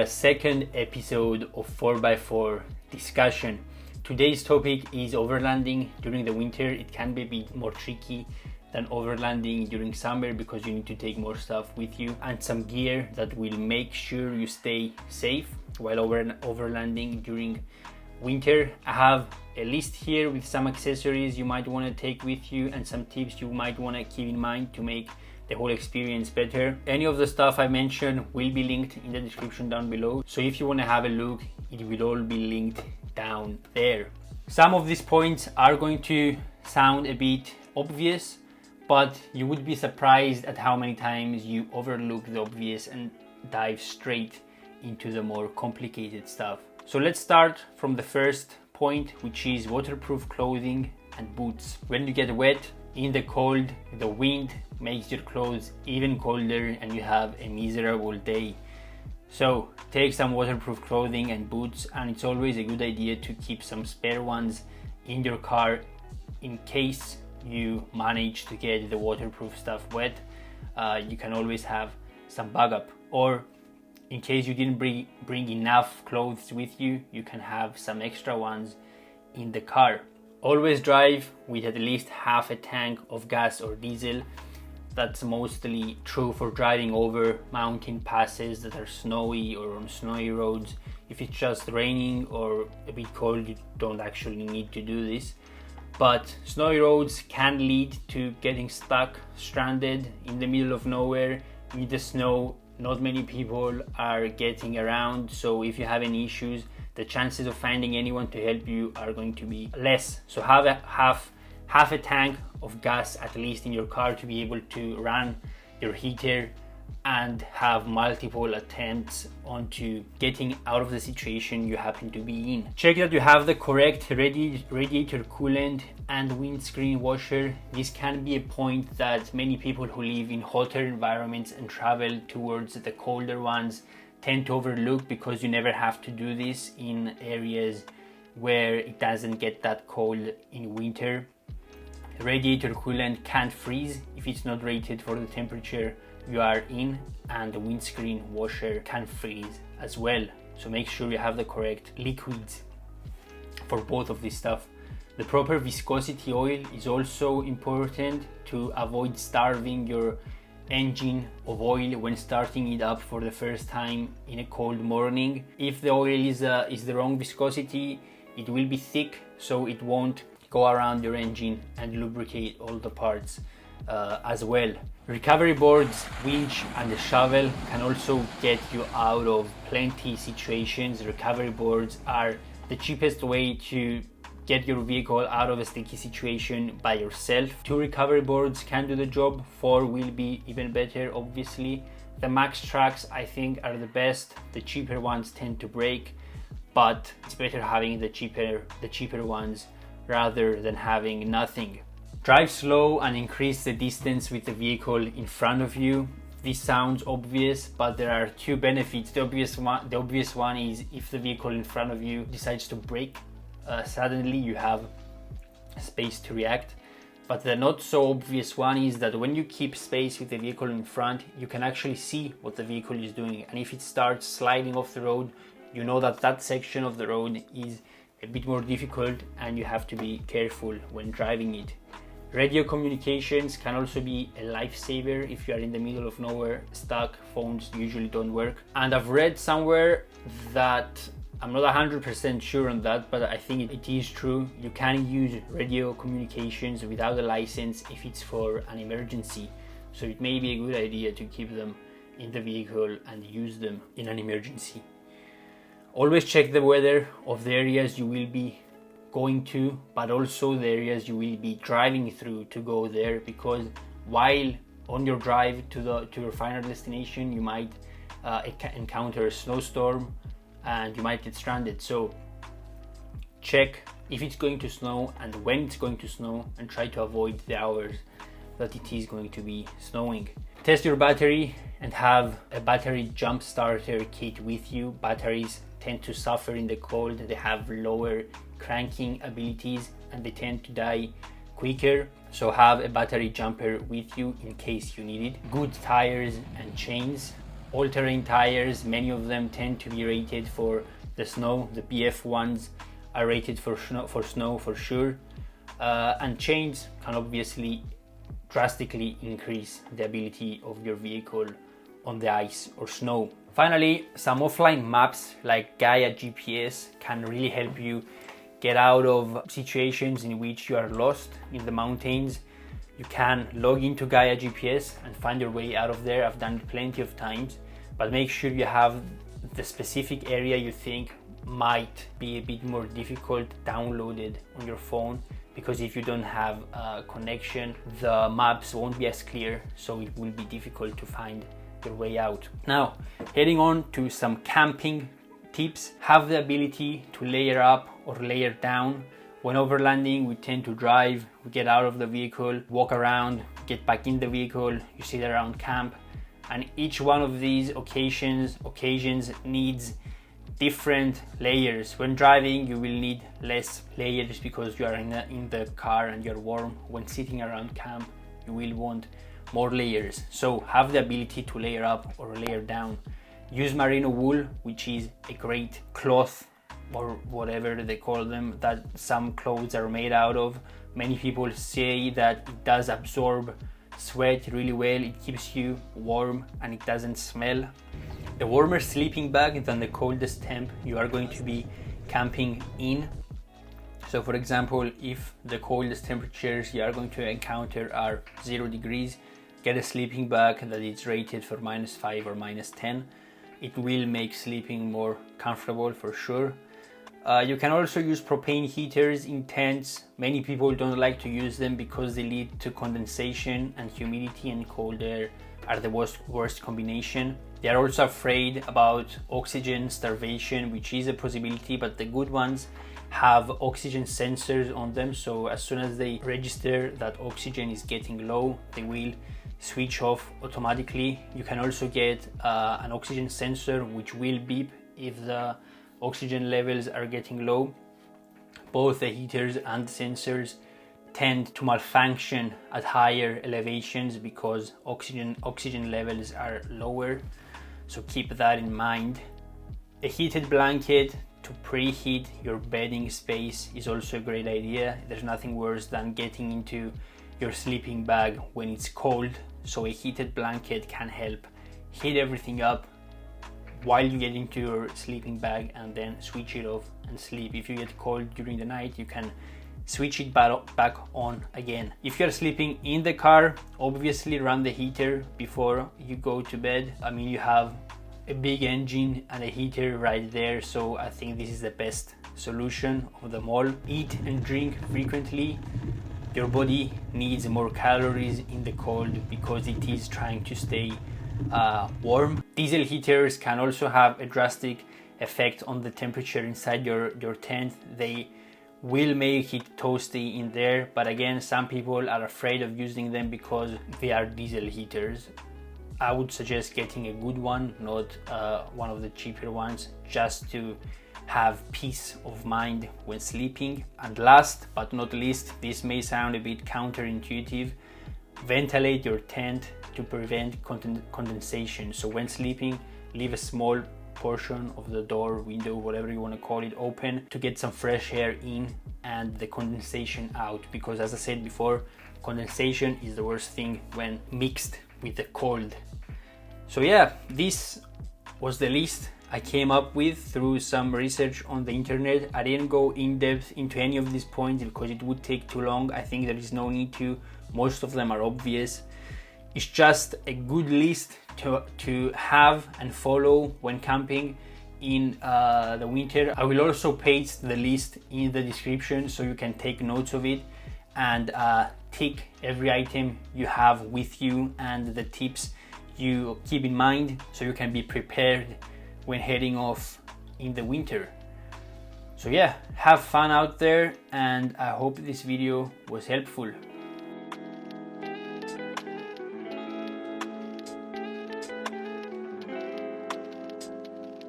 a second episode of 4x4 discussion. Today's topic is overlanding during the winter. It can be a bit more tricky than overlanding during summer because you need to take more stuff with you and some gear that will make sure you stay safe while overlanding during winter. I have a list here with some accessories you might want to take with you and some tips you might want to keep in mind to make the whole experience better. Any of the stuff I mentioned will be linked in the description down below, so if you want to have a look, it will all be linked down there. Some of these points are going to sound a bit obvious, but you would be surprised at how many times you overlook the obvious and dive straight into the more complicated stuff. So let's start from the first point, which is waterproof clothing and boots. When you get wet in the cold, the wind makes your clothes even colder and you have a miserable day. So take some waterproof clothing and boots, and it's always a good idea to keep some spare ones in your car in case you manage to get the waterproof stuff wet. You can always have some backup, or in case you didn't bring enough clothes with you, you can have some extra ones in the car. Always drive with at least half a tank of gas or diesel. That's mostly true for driving over mountain passes that are snowy or on snowy roads. If it's just raining or a bit cold, you don't actually need to do this. But snowy roads can lead to getting stuck, stranded in the middle of nowhere with the snow. Not many people are getting around, so if you have any issues, the chances of finding anyone to help you are going to be less. So have half a tank of gas at least in your car to be able to run your heater and have multiple attempts onto getting out of the situation you happen to be in. Check that you have the correct radiator coolant and windscreen washer. This can be a point that many people who live in hotter environments and travel towards the colder ones tend to overlook, because you never have to do this in areas where it doesn't get that cold in winter. Radiator coolant can't freeze if it's not rated for the temperature you are in, and the windscreen washer can freeze as well. So make sure you have the correct liquids for both of this stuff. The proper viscosity oil is also important to avoid starving your engine of oil when starting it up for the first time in a cold morning. If the oil is the wrong viscosity, it will be thick, so it won't go around your engine and lubricate all the parts as well. Recovery boards, winch and a shovel can also get you out of plenty situations. Recovery boards are the cheapest way to get your vehicle out of a sticky situation by yourself. 2 recovery boards can do the job, 4 will be even better obviously. The max tracks I think are the best. The cheaper ones tend to break, but it's better having the cheaper ones rather than having nothing. Drive slow and increase the distance with the vehicle in front of you. This sounds obvious, but there are 2 benefits. The obvious one is if the vehicle in front of you decides to brake suddenly, you have space to react. But the not so obvious one is that when you keep space with the vehicle in front, you can actually see what the vehicle is doing, and if it starts sliding off the road, you know that that section of the road is a bit more difficult and you have to be careful when driving it. Radio communications can also be a lifesaver if you are in the middle of nowhere stuck. Phones usually don't work, and I've read somewhere that, I'm not 100% sure on that, but I think it is true, you can use radio communications without a license if it's for an emergency. So it may be a good idea to keep them in the vehicle and use them in an emergency. Always check the weather of the areas you will be going to, but also the areas you will be driving through to go there, because while on your drive to your final destination, you might encounter a snowstorm and you might get stranded. So check if it's going to snow and when it's going to snow, and try to avoid the hours that it is going to be snowing. Test your battery and have a battery jump starter kit with you. Batteries tend to suffer in the cold, they have lower cranking abilities and they tend to die quicker, so have a battery jumper with you in case you need it. Good tires and chains all-terrain tires, many of them tend to be rated for the snow. The BF ones are rated for snow for sure. And chains can obviously drastically increase the ability of your vehicle on the ice or snow. Finally, some offline maps like Gaia GPS can really help you get out of situations in which you are lost in the mountains. You can log into Gaia GPS and find your way out of there. I've done it plenty of times, but make sure you have the specific area you think might be a bit more difficult downloaded on your phone, because if you don't have a connection, the maps won't be as clear, so it will be difficult to find your way out. Now, heading on to some camping tips. Have the ability to layer up or layer down. When overlanding, we tend to drive, we get out of the vehicle, walk around, get back in the vehicle, you sit around camp, and each one of these occasions needs different layers. When driving, you will need less layers because you are in the car and you're warm. When sitting around camp, you will want more layers. So have the ability to layer up or layer down. Use merino wool, which is a great cloth or whatever they call them that some clothes are made out of. Many people say that it does absorb sweat really well, it keeps you warm and it doesn't smell. A warmer sleeping bag than the coldest temp you are going to be camping in. So for example, if the coldest temperatures you are going to encounter are 0 degrees, get a sleeping bag that is rated for -5 or -10. It will make sleeping more comfortable for sure. You can also use propane heaters in tents. Many people don't like to use them because they lead to condensation, and humidity and cold air are the worst combination. They are also afraid about oxygen starvation, which is a possibility, but the good ones have oxygen sensors on them, so as soon as they register that oxygen is getting low, they will switch off automatically. You can also get an oxygen sensor which will beep if the oxygen levels are getting low. Both the heaters and the sensors tend to malfunction at higher elevations because oxygen levels are lower, so keep that in mind. A heated blanket to preheat your bedding space is also a great idea. There's nothing worse than getting into your sleeping bag when it's cold, so a heated blanket can help heat everything up while you get into your sleeping bag and then switch it off and sleep. If you get cold during the night, you can switch it back on again. If you're sleeping in the car, obviously run the heater before you go to bed. I mean, you have a big engine and a heater right there, so I think this is the best solution of them all. Eat and drink frequently. Your body needs more calories in the cold because it is trying to stay warm. Diesel heaters can also have a drastic effect on the temperature inside your tent. They will make it toasty in there, but again, some people are afraid of using them because they are diesel heaters. I would suggest getting a good one, not one of the cheaper ones, just to have peace of mind when sleeping. And last but not least, this may sound a bit counterintuitive, ventilate your tent to prevent condensation. So when sleeping, leave a small portion of the door, window, whatever you want to call it, open to get some fresh air in and the condensation out, because as I said before, condensation is the worst thing when mixed with the cold. So yeah, this was the list I came up with through some research on the internet. I didn't go in depth into any of these points because it would take too long. I think there is no need to. Most of them are obvious. It's just a good list to have and follow when camping in the winter. I will also paste the list in the description so you can take notes of it and tick every item you have with you and the tips you keep in mind so you can be prepared when heading off in the winter. So yeah, have fun out there, and I hope this video was helpful.